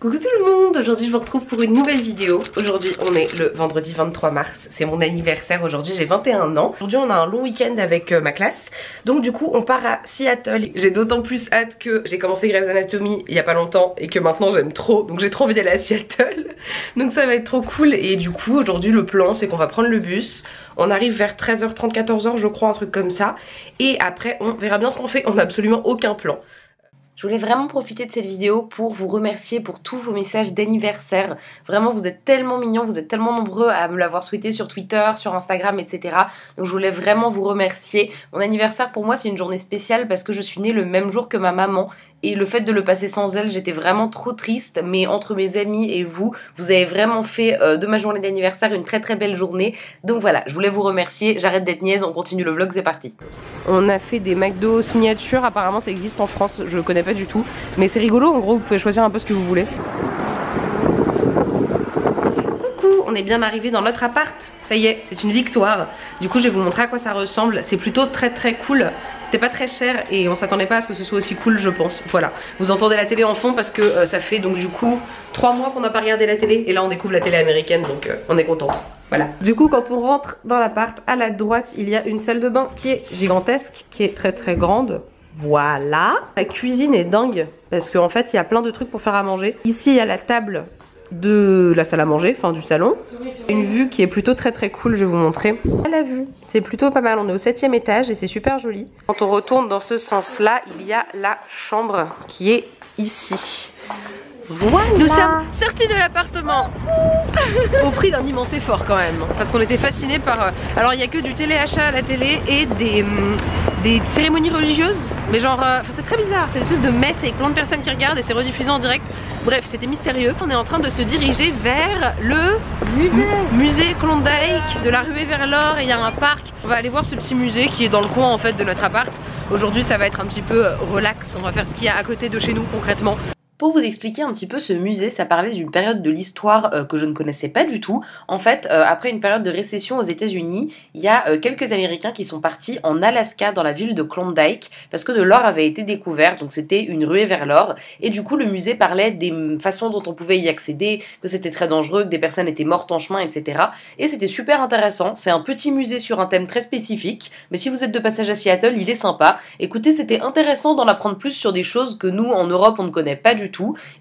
Coucou tout le monde, aujourd'hui je vous retrouve pour une nouvelle vidéo. Aujourd'hui on est le vendredi 23 mars, c'est mon anniversaire aujourd'hui, j'ai 21 ans. Aujourd'hui on a un long week-end avec ma classe, donc du coup on part à Seattle. J'ai d'autant plus hâte que j'ai commencé Grey's Anatomy il y a pas longtemps et que maintenant j'aime trop, donc j'ai trop envie d'aller à Seattle. Donc ça va être trop cool et du coup aujourd'hui le plan c'est qu'on va prendre le bus. On arrive vers 13h30, 14h je crois, un truc comme ça. Et après on verra bien ce qu'on fait, on n'a absolument aucun plan. Je voulais vraiment profiter de cette vidéo pour vous remercier pour tous vos messages d'anniversaire. Vraiment, vous êtes tellement mignons, vous êtes tellement nombreux à me l'avoir souhaité sur Twitter, sur Instagram, etc. Donc je voulais vraiment vous remercier. Mon anniversaire pour moi c'est une journée spéciale parce que je suis née le même jour que ma maman. Et le fait de le passer sans elle, j'étais vraiment trop triste. Mais entre mes amis et vous, vous avez vraiment fait de ma journée d'anniversaire une très très belle journée. Donc voilà, je voulais vous remercier. J'arrête d'être niaise, on continue le vlog, c'est parti. On a fait des McDo signature, apparemment ça existe en France, je connais pas du tout. Mais c'est rigolo, en gros vous pouvez choisir un peu ce que vous voulez. Coucou, on est bien arrivé dans notre appart. Ça y est, c'est une victoire. Du coup je vais vous montrer à quoi ça ressemble. C'est plutôt très très cool. C'était pas très cher et on s'attendait pas à ce que ce soit aussi cool je pense. Voilà, vous entendez la télé en fond parce que ça fait donc du coup 3 mois qu'on n'a pas regardé la télé et là on découvre la télé américaine donc on est contente. Voilà. Du coup quand on rentre dans l'appart, à la droite il y a une salle de bain qui est gigantesque, qui est très très grande. Voilà. La cuisine est dingue parce qu'en fait il y a plein de trucs pour faire à manger. Ici il y a la table de la salle à manger, enfin du salon. Une vue qui est plutôt très très cool, je vais vous montrer. La vue, c'est plutôt pas mal, on est au 7e étage et c'est super joli. Quand on retourne dans ce sens-là, il y a la chambre qui est ici. Voilà. Nous sommes sortis de l'appartement au prix d'un immense effort quand même, parce qu'on était fascinés par... alors il n'y a que du téléachat à la télé et des cérémonies religieuses, mais genre c'est très bizarre, c'est une espèce de messe avec plein de personnes qui regardent et c'est rediffusé en direct. Bref, c'était mystérieux. On est en train de se diriger vers le musée Klondike, de la ruée vers l'or, et il y a un parc. On va aller voir ce petit musée qui est dans le coin en fait de notre appart. Aujourd'hui ça va être un petit peu relax, on va faire ce qu'il y a à côté de chez nous concrètement. Pour vous expliquer un petit peu ce musée, ça parlait d'une période de l'histoire que je ne connaissais pas du tout. En fait, après une période de récession aux États-Unis, il y a quelques Américains qui sont partis en Alaska, dans la ville de Klondike, parce que de l'or avait été découvert, donc c'était une ruée vers l'or. Et du coup, le musée parlait des façons dont on pouvait y accéder, que c'était très dangereux, que des personnes étaient mortes en chemin, etc. Et c'était super intéressant. C'est un petit musée sur un thème très spécifique, mais si vous êtes de passage à Seattle, il est sympa. Écoutez, c'était intéressant d'en apprendre plus sur des choses que nous, en Europe, on ne connaît pas du tout.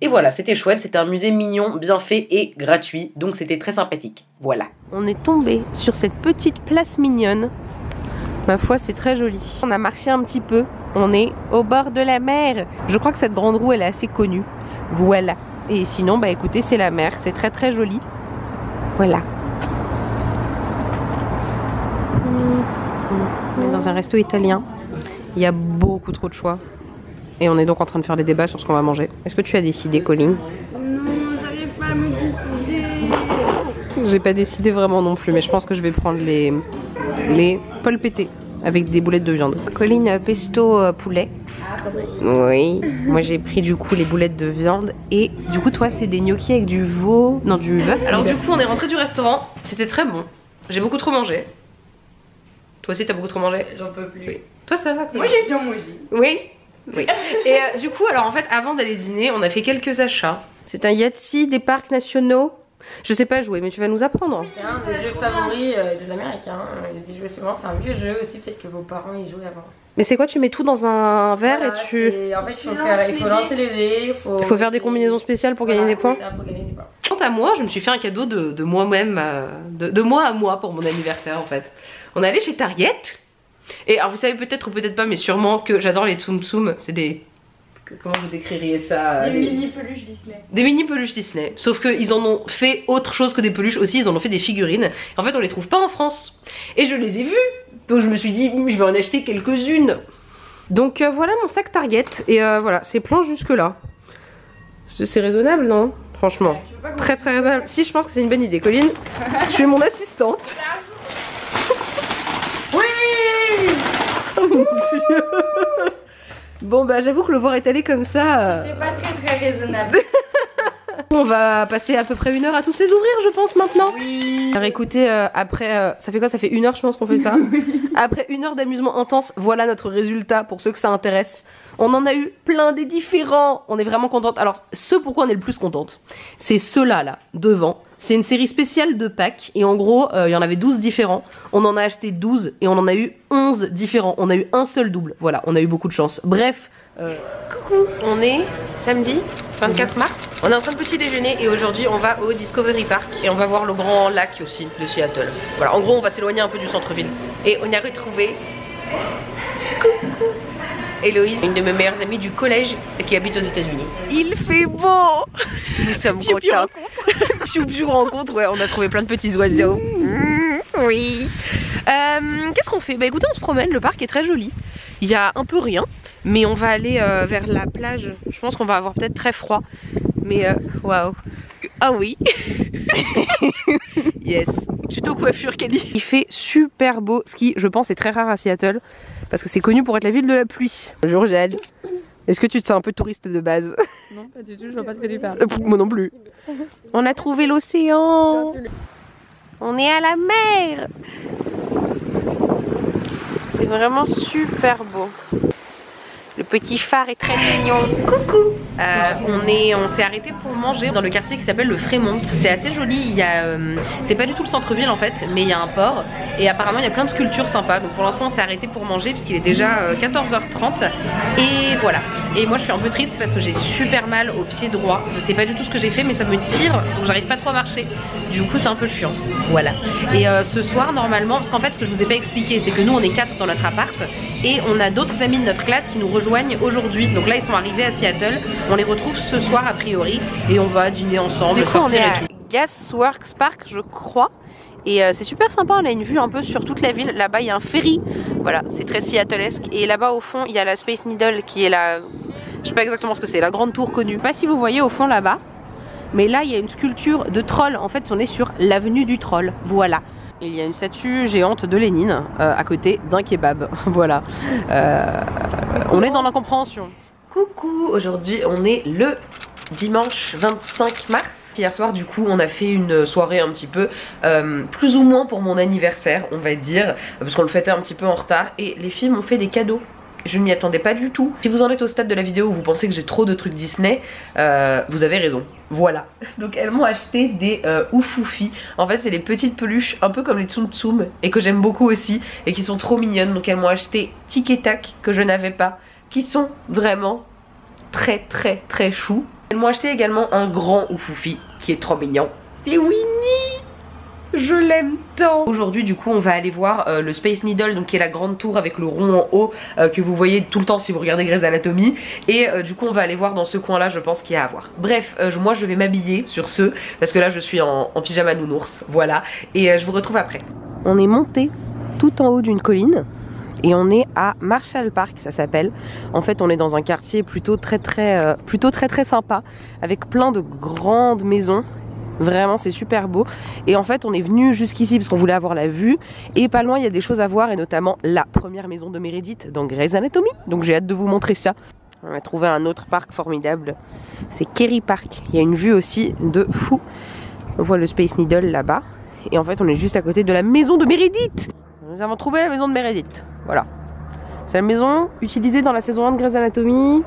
Et voilà, c'était chouette, c'était un musée mignon, bien fait et gratuit, donc c'était très sympathique. Voilà. On est tombé sur cette petite place mignonne. Ma foi, c'est très joli. On a marché un petit peu, on est au bord de la mer. Je crois que cette grande roue, elle est assez connue. Voilà. Et sinon, bah écoutez, c'est la mer, c'est très très joli. Voilà. On est dans un resto italien. Il y a beaucoup trop de choix. Et on est donc en train de faire des débats sur ce qu'on va manger. Est-ce que tu as décidé, Colline? Non, j'arrive pas à me décider. J'ai pas décidé vraiment non plus, mais je pense que je vais prendre les polpettés avec des boulettes de viande. Colline, pesto poulet. Oui. Moi j'ai pris du coup les boulettes de viande. Et du coup toi c'est des gnocchis avec du veau... Non, du bœuf. Alors du coup on est rentré du restaurant. C'était très bon. J'ai beaucoup trop mangé. Toi aussi t'as beaucoup trop mangé? J'en peux plus. Oui. Toi ça va, Colline? Moi j'ai bien mangé. Oui. Oui. Et du coup, alors en fait, avant d'aller dîner, on a fait quelques achats. C'est un Yahtzee des parcs nationaux. Je sais pas jouer, mais tu vas nous apprendre. C'est un des jeux favoris des Américains. Ils y jouaient souvent. C'est un vieux jeu aussi. Peut-être que vos parents y jouaient avant. Mais c'est quoi? Tu mets tout dans un verre voilà, et tu... En fait, il faut lancer les dés. Il faut faire des combinaisons spéciales pour gagner des points. Ça, pour gagner des points. Quant à moi, je me suis fait un cadeau de moi-même, de moi à moi pour mon anniversaire en fait. On est allé chez Target. Et alors vous savez peut-être ou peut-être pas, mais sûrement que j'adore les Tsum Tsum. C'est des... Comment vous décririez ça? Des mini peluches Disney. Des mini peluches Disney. Sauf qu'ils en ont fait autre chose que des peluches aussi, ils en ont fait des figurines. Et en fait on les trouve pas en France. Et je les ai vues. Donc je me suis dit, je vais en acheter quelques-unes. Donc voilà mon sac Target. Et voilà, c'est plein jusque là. C'est raisonnable, non? Franchement. Ouais, très très raisonnable. Si, je pense que c'est une bonne idée. Colline, tu es mon assistante. Oh mon Dieu. Bon bah j'avoue que le voir étalé comme ça... C'était pas très très raisonnable. On va passer à peu près 1 heure à tous les ouvrir, je pense, maintenant. Oui. Alors écoutez, après, ça fait quoi? Ça fait 1 heure, je pense qu'on fait ça. Après 1 heure d'amusement intense, voilà notre résultat pour ceux que ça intéresse. On en a eu plein des différents. On est vraiment contente. Alors, ce pourquoi on est le plus contente, c'est ceux-là, là, devant. C'est une série spéciale de Pâques. Et en gros, il y en avait 12 différents. On en a acheté 12 et on en a eu 11 différents. On a eu un seul double. Voilà, on a eu beaucoup de chance. Bref, coucou. On est samedi 24 mars. On est en train de petit déjeuner et aujourd'hui on va au Discovery Park et on va voir le grand lac aussi de Seattle. Voilà, en gros on va s'éloigner un peu du centre-ville. Et on y a retrouvé Héloïse, une de mes meilleures amies du collège qui habite aux États-Unis. Il fait beau. Nous sommes contents. Piou rencontre, ouais, on a trouvé plein de petits oiseaux. Oui. Qu'est-ce qu'on fait? Bah écoutez, on se promène, le parc est très joli. Il y a un peu rien, mais on va aller vers la plage. Je pense qu'on va avoir peut-être très froid. Mais waouh. Ah oui. Yes. Tuto coiffure Kelly. Il fait super beau, ce qui je pense est très rare à Seattle. Parce que c'est connu pour être la ville de la pluie. Bonjour Jade. Est-ce que tu te sens un peu touriste de base? Non, pas du tout, je vois pas ce que tu parles. Moi non plus. On a trouvé l'océan. On est à la mer. C'est vraiment super beau. Le petit phare est très mignon. Coucou. On s'est arrêté pour manger dans le quartier qui s'appelle le Fremont. C'est assez joli. Il y a, c'est pas du tout le centre-ville en fait, mais il y a un port et apparemment il y a plein de sculptures sympas. Donc pour l'instant on s'est arrêté pour manger puisqu'il est déjà 14h30 et voilà. Et moi je suis un peu triste parce que j'ai super mal au pied droit. Je sais pas du tout ce que j'ai fait, mais ça me tire, donc j'arrive pas trop à marcher. Du coup c'est un peu chiant. Voilà. Et ce soir normalement, parce qu'en fait ce que je vous ai pas expliqué, c'est que nous on est 4 dans notre appart et on a d'autres amis de notre classe qui nous rejoignent aujourd'hui. Donc là ils sont arrivés à Seattle. On les retrouve ce soir a priori et on va dîner ensemble. Du coup on est à Gasworks Park je crois. Et c'est super sympa, on a une vue un peu sur toute la ville. Là-bas il y a un ferry, voilà, c'est très Seattlesque. Et là-bas au fond il y a la Space Needle qui est la... Je sais pas exactement ce que c'est, la grande tour connue. Je sais pas si vous voyez au fond là-bas, mais là il y a une sculpture de troll. En fait on est sur l'avenue du troll, voilà. Il y a une statue géante de Lénine à côté d'un kebab, voilà. On est dans l'incompréhension. Coucou, aujourd'hui on est le dimanche 25 mars. Hier soir du coup on a fait une soirée un petit peu plus ou moins pour mon anniversaire on va dire, parce qu'on le fêtait un petit peu en retard et les filles m'ont fait des cadeaux. Je ne m'y attendais pas du tout. Si vous en êtes au stade de la vidéo où vous pensez que j'ai trop de trucs Disney, vous avez raison. Voilà. Donc elles m'ont acheté des oufoufi. En fait c'est les petites peluches un peu comme les Tsum Tsum et que j'aime beaucoup aussi et qui sont trop mignonnes. Donc elles m'ont acheté Tic et Tac que je n'avais pas, qui sont vraiment très très très chou. Elles m'ont acheté également un grand oufoufi qui est trop mignon. C'est Winnie. Je l'aime tant. Aujourd'hui du coup on va aller voir le Space Needle, donc qui est la grande tour avec le rond en haut que vous voyez tout le temps si vous regardez Grey's Anatomy. Et du coup on va aller voir dans ce coin là, je pense qu'il y a à voir. Bref, moi je vais m'habiller sur ce, parce que là je suis en pyjama nounours, voilà. Et je vous retrouve après. On est monté tout en haut d'une colline et on est à Marshall Park, ça s'appelle. En fait on est dans un quartier plutôt très sympa, avec plein de grandes maisons. Vraiment c'est super beau. Et en fait on est venu jusqu'ici parce qu'on voulait avoir la vue. Et pas loin il y a des choses à voir, et notamment la première maison de Meredith dans Grey's Anatomy. Donc j'ai hâte de vous montrer ça. On a trouvé un autre parc formidable, c'est Kerry Park. Il y a une vue aussi de fou. On voit le Space Needle là-bas. Et en fait on est juste à côté de la maison de Meredith. Nous avons trouvé la maison de Meredith. Voilà. C'est la maison utilisée dans la saison 1 de Grey's Anatomy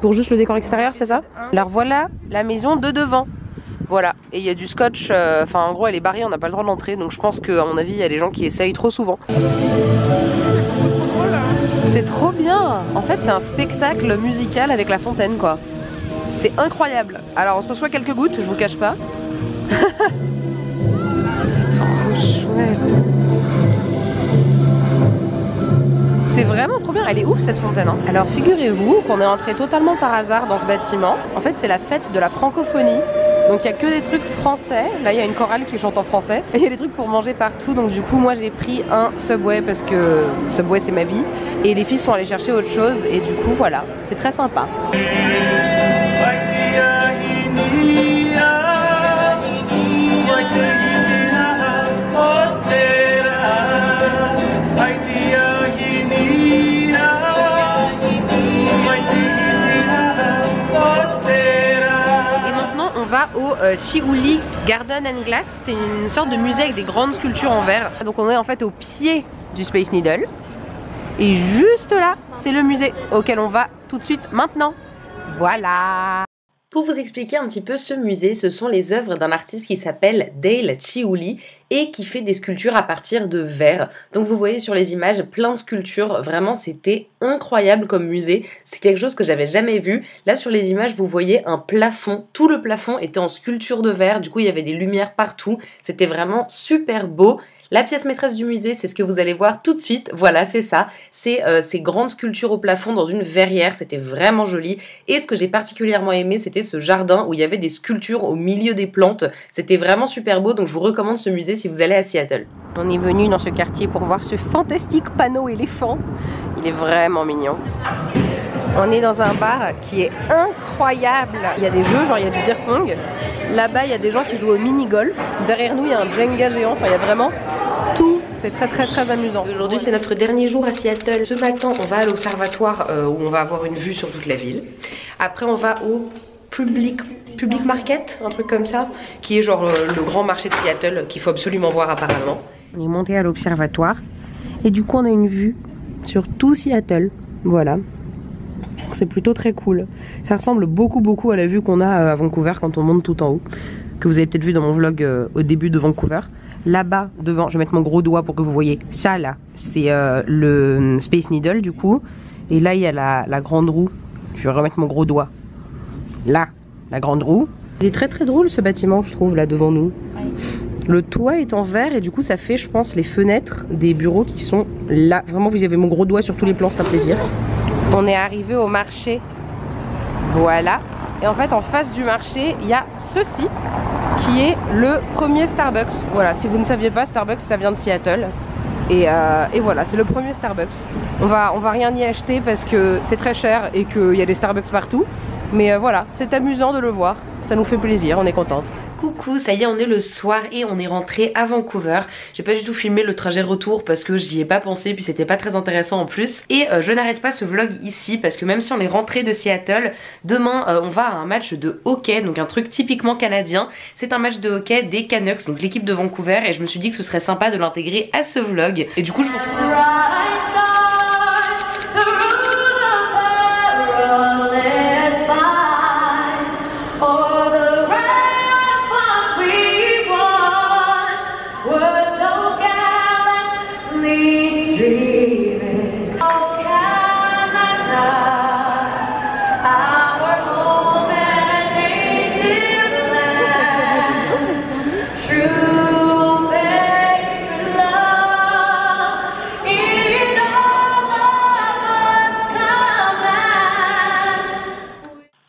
pour juste le décor extérieur, c'est ça? Alors voilà la maison de devant. Voilà, et il y a du scotch, enfin en gros elle est barrée, on n'a pas le droit d'entrer, donc je pense qu'à mon avis il y a des gens qui essayent trop souvent. C'est trop bien. En fait c'est un spectacle musical avec la fontaine quoi. C'est incroyable. Alors on se reçoit quelques gouttes, je vous cache pas. C'est trop chouette. C'est vraiment trop bien, elle est ouf cette fontaine hein. Alors figurez-vous qu'on est entré totalement par hasard dans ce bâtiment. En fait c'est la fête de la francophonie. Donc il y a que des trucs français. Là il y a une chorale qui chante en français. Et il y a des trucs pour manger partout. Donc du coup moi j'ai pris un Subway parce que Subway c'est ma vie. Et les filles sont allées chercher autre chose. Et du coup voilà, c'est très sympa. on va au Chiuli Garden and Glass. C'est une sorte de musée avec des grandes sculptures en verre. Donc on est en fait au pied du Space Needle. Et juste là, c'est le musée auquel on va tout de suite maintenant. Voilà. Pour vous expliquer un petit peu ce musée, ce sont les œuvres d'un artiste qui s'appelle Dale Chiuli et qui fait des sculptures à partir de verre. Donc vous voyez sur les images plein de sculptures, vraiment c'était incroyable comme musée, c'est quelque chose que j'avais jamais vu. Là sur les images vous voyez un plafond, tout le plafond était en sculpture de verre, du coup il y avait des lumières partout, c'était vraiment super beau. La pièce maîtresse du musée, c'est ce que vous allez voir tout de suite. Voilà, c'est ça. C'est ces grandes sculptures au plafond dans une verrière. C'était vraiment joli. Et ce que j'ai particulièrement aimé, c'était ce jardin où il y avait des sculptures au milieu des plantes. C'était vraiment super beau. Donc je vous recommande ce musée si vous allez à Seattle. On est venu dans ce quartier pour voir ce fantastique panneau éléphant. Il est vraiment mignon. On est dans un bar qui est incroyable. Il y a des jeux, genre il y a du beer pong. Là-bas, il y a des gens qui jouent au mini-golf. Derrière nous, il y a un Jenga géant. Enfin, il y a vraiment tout. C'est très amusant. Aujourd'hui, c'est notre dernier jour à Seattle. Ce matin, on va à l'observatoire où on va avoir une vue sur toute la ville. Après, on va au Public Market, un truc comme ça, qui est genre le grand marché de Seattle qu'il faut absolument voir apparemment. On est monté à l'observatoire et du coup, on a une vue sur tout Seattle. Voilà. C'est plutôt très cool. Ça ressemble beaucoup à la vue qu'on a à Vancouver quand on monte tout en haut. Que vous avez peut-être vu dans mon vlog au début de Vancouver. Là-bas, devant, je vais mettre mon gros doigt pour que vous voyez. Ça là, c'est le Space Needle du coup. Et là, il y a la grande roue. Je vais remettre mon gros doigt. Là, la grande roue. Il est très drôle ce bâtiment, je trouve, là devant nous. Le toit est en verre et du coup, ça fait, je pense, les fenêtres des bureaux qui sont là. Vraiment, vous avez mon gros doigt sur tous les plans, c'est un plaisir. On est arrivé au marché, voilà, et en fait en face du marché il y a ceci qui est le premier Starbucks. Voilà, si vous ne saviez pas, Starbucks ça vient de Seattle et voilà, c'est le premier Starbucks. On va rien y acheter parce que c'est très cher et qu'il y a des Starbucks partout, mais voilà, c'est amusant de le voir, ça nous fait plaisir, on est contente. Coucou, ça y est, on est le soir et on est rentré à Vancouver. J'ai pas du tout filmé le trajet retour parce que j'y ai pas pensé, puis c'était pas très intéressant en plus. Et je n'arrête pas ce vlog ici parce que même si on est rentré de Seattle, demain on va à un match de hockey, donc un truc typiquement canadien. C'est un match de hockey des Canucks, donc l'équipe de Vancouver, et je me suis dit que ce serait sympa de l'intégrer à ce vlog. Et du coup je vous retrouve...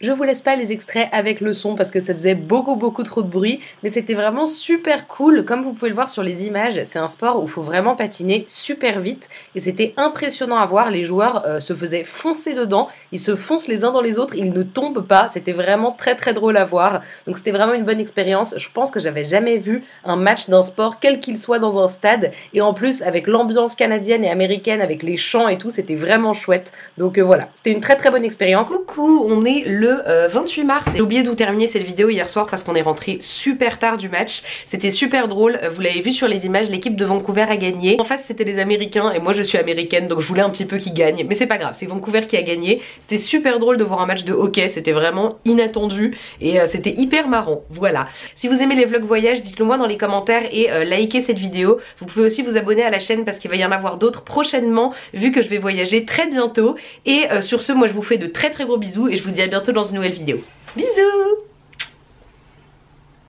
Je vous laisse pas les extraits avec le son parce que ça faisait beaucoup trop de bruit, mais c'était vraiment super cool. Comme vous pouvez le voir sur les images, c'est un sport où il faut vraiment patiner super vite et c'était impressionnant à voir. Les joueurs se faisaient foncer dedans, ils se foncent les uns dans les autres, ils ne tombent pas. C'était vraiment très drôle à voir. Donc c'était vraiment une bonne expérience. Je pense que j'avais jamais vu un match d'un sport quel qu'il soit dans un stade, et en plus avec l'ambiance canadienne et américaine, avec les chants et tout, c'était vraiment chouette. Donc voilà, c'était une très bonne expérience. Coucou, on est le 28 mars. J'ai oublié d'où terminer cette vidéo hier soir parce qu'on est rentré super tard du match. C'était super drôle, vous l'avez vu sur les images, l'équipe de Vancouver a gagné. En face c'était les Américains et moi je suis américaine donc je voulais un petit peu qu'ils gagnent, mais c'est pas grave, c'est Vancouver qui a gagné. C'était super drôle de voir un match de hockey, c'était vraiment inattendu et c'était hyper marrant. Voilà. Si vous aimez les vlogs voyage, dites-le moi dans les commentaires et likez cette vidéo. Vous pouvez aussi vous abonner à la chaîne parce qu'il va y en avoir d'autres prochainement vu que je vais voyager très bientôt. Et sur ce, moi je vous fais de très gros bisous et je vous dis à bientôt dans une nouvelle vidéo. Bisous!